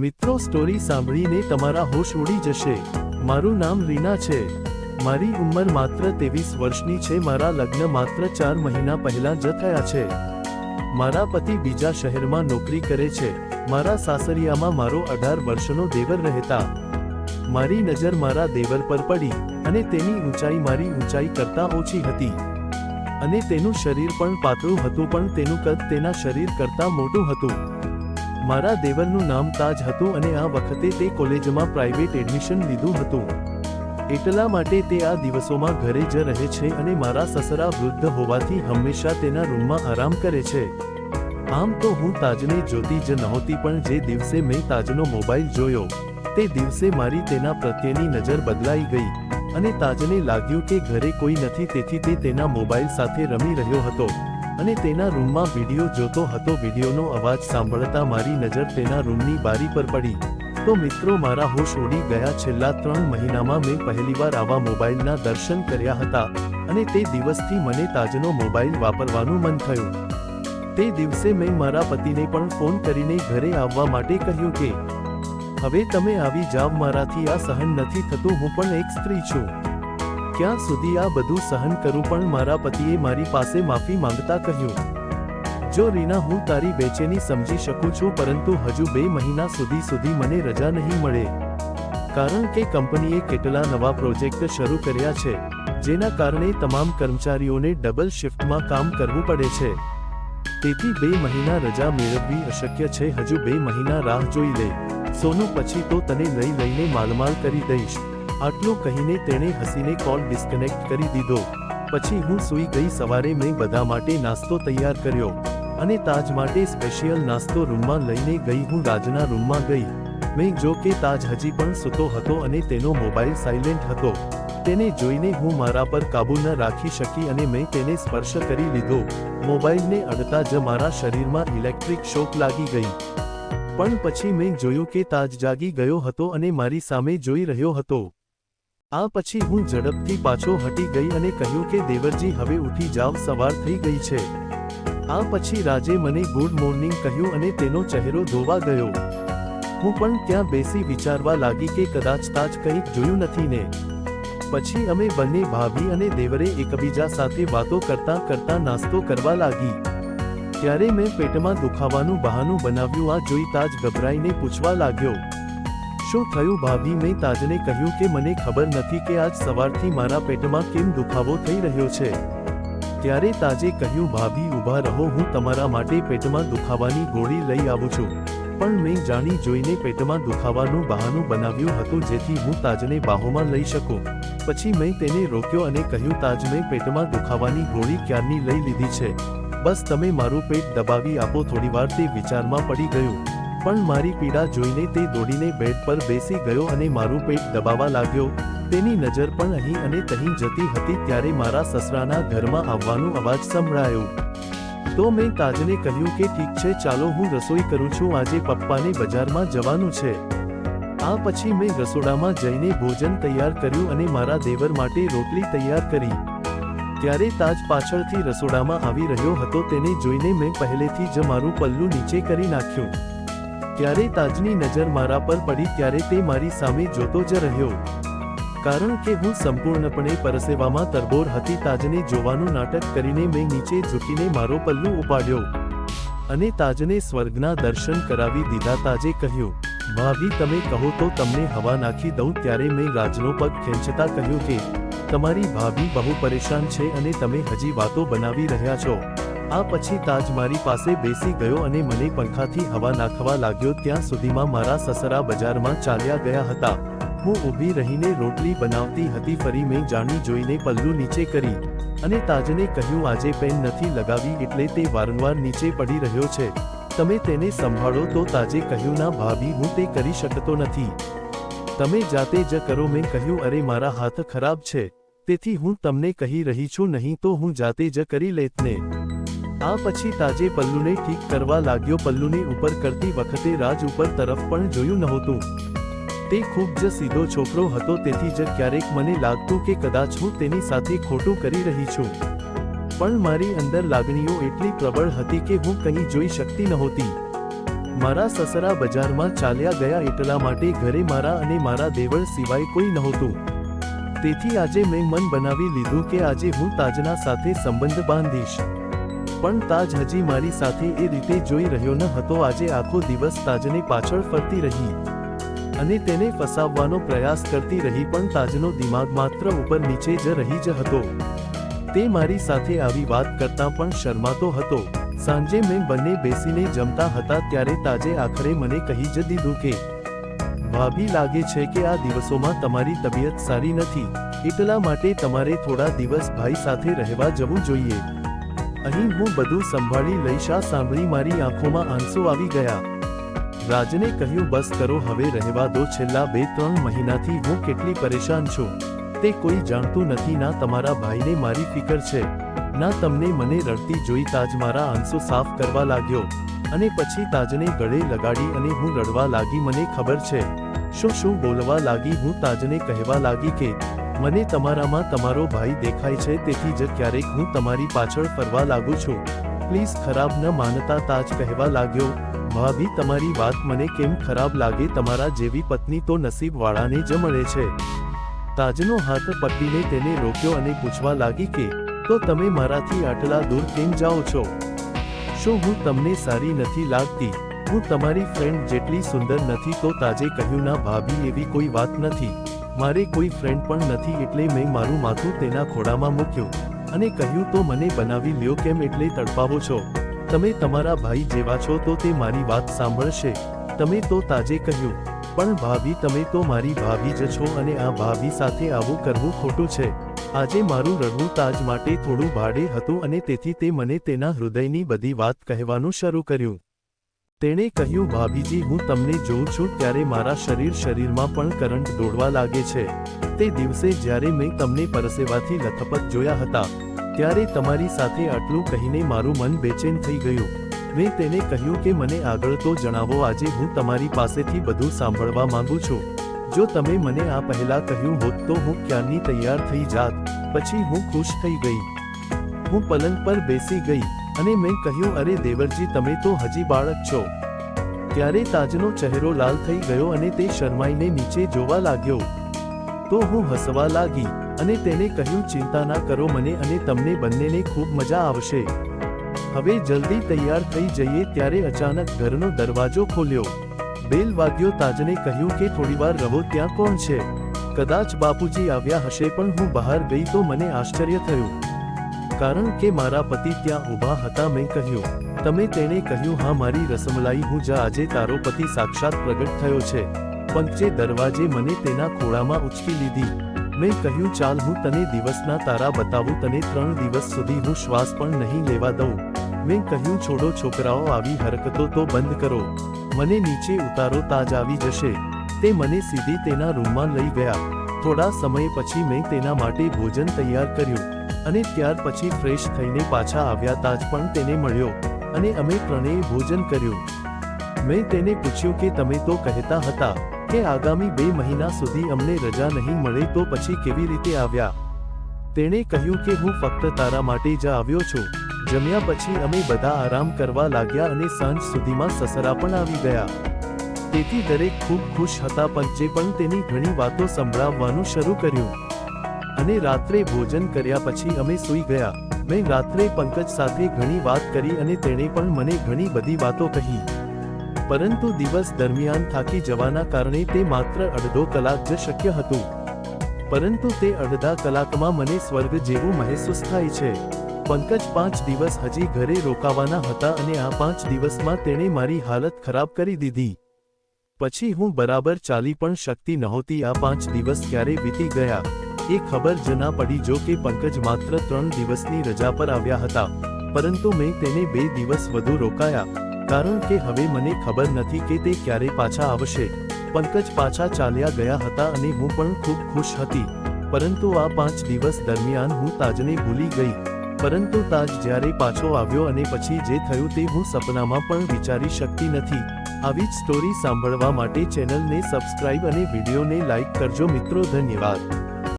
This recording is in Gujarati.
મિત્રો, સ્ટોરી સાંભળીને તમારા હોશ ઉડી જશે। મારું નામ રીના છે। મારી ઉંમર માત્ર 23 વર્ષની છે। મારા લગ્ન માત્ર 4 મહિના પહેલા જ થયા છે। મારા પતિ બીજા શહેરમાં નોકરી કરે છે। મારા સાસરિયામાં મારો 18 વર્ષનો દેવર રહેતા। મારી નજર મારા દેવર પર પડી અને તેની ઊંચાઈ મારી ઊંચાઈ કરતાં ઓછી હતી અને તેનું શરીર પણ પાતળું હતું, પણ તેનું કદ તેના શરીર કરતાં મોટું હતું। મારા દેવરનું નામ તાજ હતું અને આ વખતે તે કોલેજમાં પ્રાઇવેટ એડમિશન લીધું હતું। એટલા માટે તે આ દિવસોમાં ઘરે જ રહે છે અને મારા સસરા વૃદ્ધ હોવાથી હંમેશા તેના રૂમમાં આરામ કરે છે। આમ તો હું તાજને જોતી જ નહોતી, પણ જે દિવસે મેં તાજનો મોબાઈલ જોયો તે દિવસે મારી તેના પ્રત્યેની નજર બદલાઈ ગઈ અને તાજને લાગ્યું કે ઘરે કોઈ નથી, તેથી તે તેના મોબાઈલ સાથે રમી રહ્યો હતો અને તેના રૂમમાં વિડીયો જોતો હતો। વિડીયોનો અવાજ સાંભળતા મારી નજર તેના રૂમની બારી પર પડી તો મિત્રો, મારા હોશ ઉડી ગયા। છેલ્લા 3 મહિનામાં મેં પહેલીવાર આવા મોબાઈલના દર્શન કર્યા હતા અને તે દિવસથી મને તાજનો મોબાઈલ વાપરવાનું મન થયું। તે દિવસે મેં મારા પતિને પણ ફોન કરીને ઘરે આવવા માટે કહ્યું કે હવે તમે આવી જાવ, મારાથી આ સહન નથી થતું, હું પણ એક સ્ત્રી છું। ક્યાં સુધી આ બધું સહન કરું? પણ મારા પતિએ મારી પાસે માફી માંગતા કહ્યું, જો રીના, હું તારી બેચેની સમજી શકું છું, પરંતુ હજુ 2 મહિના સુધી મને રજા નહીં મળે, કારણ કે કંપનીએ કેટલા નવા પ્રોજેક્ટ શરૂ કર્યા છે, જેના કારણે તમામ કર્મચારીઓને ડબલ શિફ્ટમાં કામ કરવું પડે છે। તેથી 2 મહિના રજા મેળવવી અશક્ય છે। હજુ 2 મહિના રાહ જોઈ લે સોનું, પછી તો તને લઈને માલમાલ કરી દઈશ। આટલું કહીને તેણે હસીને કોલ ડિસ્કનેક્ટ કરી દીધો। પછી હું સૂઈ ગઈ। સવારે મેં બધા માટે નાસ્તો તૈયાર કર્યો અને તાજ માટે સ્પેશિયલ નાસ્તો રૂમમાં લઈને ગઈ। હું રાજના રૂમમાં ગઈ। મેં જો કે તાજ હજી પણ સૂતો હતો અને તેનો મોબાઈલ સાયલેન્ટ હતો। તેને જોઈને હું મારા પર કાબૂ ન રાખી શકી અને મેં તેને સ્પર્શ કરી લીધો। મોબાઈલને અડતા જ મારા શરીરમાં ઇલેક્ટ્રિક શોક લાગી ગઈ, પણ પછી મેં જોયું કે તાજ જાગી ગયો હતો અને મારી સામે જોઈ રહ્યો હતો। આ પછી હું ઝડપથી પાછો હટી ગઈ અને કહ્યું કે દેવરજી, હવે ઉઠી જાવ, સવાર થઈ ગઈ છે। આ પછી રાજે મને ગુડ મોર્નિંગ કહ્યું અને તેનો ચહેરો ધોવા ગયો। હું પણ ત્યાં બેસી વિચારવા લાગી કે કદાચ તાજ કંઈક જોયું નથી ને। પછી અમે બંને, ભાભી અને દેવરે, એકબીજા સાથે વાતો કરતાં કરતાં નાસ્તો કરવા લાગી। ત્યારે મેં પેટમાં દુખાવાનું બહાનું બનાવ્યું। આ જોઈ તાજ ગભરાઈને પૂછવા લાગ્યો, શું થયું ભાભી? મેં તાજને કહ્યું કે મને ખબર નથી કે આજ સવારથી મારા પેટમાં કેમ દુખાવો થઈ રહ્યો છે। ત્યારે તાજે કહ્યું, ભાભી ઊભા રહો, હું તમારા માટે પેટમાં દુખાવાની ગોળી લઈ આવું છું। પણ મેં જાણી જોઈને પેટમાં દુખાવાનું બહાનું બનાવ્યું હતું જેથી હું તાજને બાહોમાં લઈ શકું। પછી મેં તેને રોક્યો અને કહ્યું, તાજ, મેં પેટમાં દુખાવાની ગોળી ક્યારની લઈ લીધી છે, બસ તમે મારું પેટ દબાવી આપો। થોડીવાર તે વિચારમાં પડી ગયું, પણ મારી પીડા જોઈને તે દોડીને બેડ પર બેસી ગયો અને મારું પેટ દબાવવા લાગ્યો। તેની નજર પણ અહીં અને તહીં જતી હતી। ત્યારે મારા સસરાના ઘરમાં આવવાનો અવાજ સંભળાયો તો મેં તાજને કહ્યું કે ઠીક છે, ચાલો હું રસોઈ કરું છું, આજે પપ્પાને બજારમાં જવાનું છે। આ પછી મેં રસોડામાં જઈને ભોજન તૈયાર કર્યું અને મારા દેવર માટે રોટલી તૈયાર કરી। ત્યારે તાજ પાછળથી રસોડામાં આવી રહ્યો હતો। તેને જોઈને મેં પહેલેથી જ મારું પલ્લું નીચે કરી નાખ્યું। ત્યારે તાજની નજર મારા પર પડી ત્યારે તે મારી સામે જોતો જ રહ્યો, કારણ કે હું સંપૂર્ણપણે પરસેવામાં તરબોળ હતી। તાજને જોવાનું નાટક કરીને મેં નીચે ઝૂકીને મારો પલ્લું ઉપાડ્યો અને તાજને સ્વર્ગના દર્શન કરાવી દીધા। તાજે કહ્યું, ભાભી તમે કહો તો તમને હવા નાખી દઉં। ત્યારે મેં રાજનો પગ ખેંચતા કહ્યું કે તમારી ભાભી બહુ પરેશાન છે અને તમે હજી વાતો બનાવી રહ્યા છો। આ પછી તાજ મારી પાસે બેસી ગયો અને મને પંખાથી હવા નાખવા લાગ્યો। ત્યાં સુધીમાં મારા સસરા બજારમાં ચાલ્યા ગયા હતા। હું ઊભી રહીને રોટલી બનાવતી હતી। ફરી મેં જાણી જોઈને પલ્લું નીચે કરી અને તાજને કહ્યું, આજે પેન નથી લગાવી એટલે તે વારંવાર નીચે પડી રહ્યો છે, તમે તેને સંભાળો તો। તાજે કહ્યું, ના ભાભી, હું તે કરી શકતો નથી, તમે જાતે જ કરો। મેં કહ્યું, અરે મારા હાથ ખરાબ છે, તેથી હું તમને કહી રહી છું, નહીં તો હું જાતે જ કરી લેત ને। આ પછી તાજે પલ્લુને ઠીક કરવા લાગ્યો। પલ્લુને ઉપર કરતી વખતે રાજ ઉપર તરફ પણ જોયું નહોતું। તે ખૂબ જ સીધો છોકરો હતો, તેથી જ ક્યારેક મને લાગતું કે કદાચ હું તેની સાથે ખોટું કરી રહી છું, પણ મારી અંદર લાગણીઓ એટલી પ્રબળ હતી કે હું કંઈ જોઈ શકતી નહોતી। મારા સસરા બજારમાં ચાલ્યા ગયા એટલા માટે ઘરે મારા અને મારા દેવળ સિવાય કોઈ નહોતું. તેથી આજે મેં મન બનાવી લીધું કે આજે હું તાજના સાથે સંબંધ બાંધીશ. પણ તાજ હજી મારી સાથે એ રીતે જોઈ રહ્યો ન હતો. આજે આખો દિવસ તાજને પાછળ ફરતી રહી અને તેને ફસાવવાનો પ્રયાસ કરતી રહી, પણ તાજનો દિમાગ માત્ર ઉપર નીચે જ રહી જ હતો. તે મારી સાથે આવી વાત કરતા પણ શરમાતો હતો. સાંજે મેં બંને બેસીને જમતા હતા ત્યારે તાજે આખરે મને કહી જ દીધું કે ભાભી, લાગે છે કે આ દિવસોમાં તમારી તબિયત સારી નથી, એટલા માટે તમારે થોડા દિવસ ભાઈ સાથે રહેવા જવું જોઈએ. અહીં હું બધું સંભાળી લઈશ. આ સાંભળી મારી આંખોમાં આંસુ આવી ગયા. રાજને કહ્યું, બસ કરો હવે, રહેવા દો. છેલ્લા 2-3 મહિનાથી હું કેટલી પરેશાન છું તે કોઈ જાણતું નથી. ના તમારા ભાઈને મારી ફિકર છે, ના તમને મને રડતી જોઈ. તાજ મારા આંસુ સાફ કરવા લાગ્યો અને પછી તાજને ગળે લગાડી અને હું રડવા લાગી. મને ખબર છે શું બોલવા લાગી. હું તાજને કહેવા લાગી કે મને તમારામાં તમારો ભાઈ દેખાય છે, તેથી જ ક્યારેક હું તમારી પાછળ ફરવા લાગુ છું. પ્લીઝ ખરાબ ન માનતા. તાજ કહેવા લાગ્યો, ભાભી તમારી વાત મને કેમ ખરાબ લાગે? તમારા જેવી પત્ની તો નસીબવાળાને જ મળે છે. તાજનો હાથ પકડીને તેને રોક્યો અને પૂછવા લાગી કે તો તમે મારાથી આટલા દૂર કેમ જાઓ છો? શું હું તમને સારી નથી લાગતી? હું તમારી ફ્રેન્ડ જેટલી સુંદર નથી? તો તાજે કહ્યું, ના ભાભી, એવી કોઈ વાત નથી. મારે કોઈ ફ્રેન્ડ પણ નથી. એટલે મેં મારું માથું તેના ખોળામાં મૂક્યું અને કહ્યું, તો મને બનાવી લ્યો. કેમ એટલે તડપાવો છો? તમે તમારા ભાઈ જેવા છો તો તે મારી વાત સાંભળશે. તમે તો તાજે કહ્યું, પણ ભાભી, તમે તો મારી ભાભી જ છો અને આ ભાભી સાથે આવું કરવું ખોટું છે. આજે મારું રડવું તાજ માટે થોડું ભાડે હતું અને તેથી તે મને તેના હૃદયની બધી વાત કહેવાનું શરૂ કર્યું. તેણે કહ્યું, ભાભીજી, હું તમને જોઉં છું ત્યારે મારા શરીરમાં પણ કરંટ દોડવા લાગે છે. તે દિવસે જ્યારે મેં તમને પરસેવાથી લથપથ જોયા હતા ત્યારે તમારી સાથે આટલું કહીને મારું મન બેચેન થઈ ગયું. મેં તેને કહ્યું કે મને આગળ તો જણાવો. આજે હું તમારી પાસેથી બધું સાંભળવા માંગુ છું. જો તમે મને આ પહેલા કહ્યું હોત તો હું ક્યારની તૈયાર થઈ જાત. પછી હું ખુશ થઈ ગઈ. હું પલંગ પર બેસી ગઈ અને મેં કહ્યું, અરે દેવરજી, તમે તો હજી બાળક છો. ત્યારે તાજનો ચહેરો લાલ થઈ ગયો અને તે શરમાઈને નીચે જોવા લાગ્યો. તો હું હસવા લાગી અને તેને કહ્યું, ચિંતા ના કરો, મને અને તમને બંનેને ખૂબ મજા આવશે. હવે જલ્દી તૈયાર થઈ જઈએ. ત્યારે અચાનક ઘરનો દરવાજો ખોલ્યો. બેલ વાગ્યો. તાજને કહ્યું કે થોડીવાર રહો. ત્યાં કોણ છે? કદાચ બાપુજી આવ્યા હશે. પણ હું બહાર ગઈ તો મને આશ્ચર્ય થયું, કારણ કે મારા પતિ ત્યાં ઊભા હતા. મેં કહ્યું, તમે? તેણે કહ્યું, હા મારી રસમલાઈ, હું જ. આજે તારો પતિ સાક્ષાત પ્રગટ થયો છે. પંકજે દરવાજે મને તેના ખોળામાં ઉચકી લીધી. મેં કહ્યું, ચાલ હું તને દિવસના તારા બતાવું. તને 3 દિવસ સુધી હું શ્વાસ પણ નહીં લેવા દઉં. મેં કહ્યું, છોડો છોકરાઓ, આવી હરકતો તો બંધ કરો. મને નીચે ઉતારો. તાજ આવી જશે. તે મને સીધી તેના રૂમમાં લઈ ગયા. થોડા સમય પછી મેં તેના માટે ભોજન તૈયાર કર્યું અને ત્યાર પછી ફ્રેશ થઈને પાછા આવ્યા. તાજ પણ તેને મળ્યો અને અમે ત્રણેય ભોજન કર્યું. મેં તેને પૂછ્યું કે તમે તો કહેતા હતા કે આગામી 2 મહિના સુધી અમને રજા નહીં મળે, તો પછી કેવી રીતે આવ્યા? તેણે કહ્યું કે હું ફક્ત તારા માટે જ આવ્યો છું. જમ્યા પછી અમે બધા આરામ કરવા લાગ્યા અને સાંજ સુધીમાં સસરા પણ આવી ગયા. તેથી દરેક ખૂબ ખુશ હતા. પંકજે પણ તેની ઘણી વાતો સંભળાવવાનું શરૂ કર્યું અને રાત્રે ભોજન કર્યા પછી અમે સૂઈ ગયા. મેં રાત્રે પંકજ સાથે ઘણી વાત કરી અને તેણે પણ મને ઘણી બધી વાતો કહી. પરંતુ દિવસ દરમિયાન થાકી જવાના કારણે તે માત્ર અડધો કલાક જ શક્ય હતું. પરંતુ તે અડધા કલાકમાં મને સ્વર્ગ જેવું મહેસૂસ થાય છે. પંકજ 5 દિવસ હજી ઘરે રોકાવાના હતા અને આ 5 દિવસમાં તેણે મારી હાલત ખરાબ કરી દીધી. પછી હું બરાબર ચાલી પણ શકતી નહોતી. આ 5 દિવસ ક્યારે વીતી ગયા એ ખબર જ ના પડી. જો કે પંકજ માત્ર 3 દિવસની રજા પર આવ્યા હતા, પરંતુ મેં તેને 2 દિવસ વધુ રોકાયા, કારણ કે હવે મને ખબર નથી કે તે ક્યારે પાછા આવશે. પંકજ પાછા ચાલ્યા ગયા હતા અને હું પણ ખૂબ ખુશ હતી. પરંતુ આ 5 દિવસ દરમિયાન હું તાજને ભૂલી ગઈ. પરંતુ તાજ જ્યારે પાછો આવ્યો અને પછી જે થયું તે હું સપનામાં પણ વિચારી શકતી નથી. આવી જ સ્ટોરી સાંભળવા માટે ચેનલને સબસ્ક્રાઇબ અને વિડીયોને લાઇક કરજો મિત્રો. ધન્યવાદ.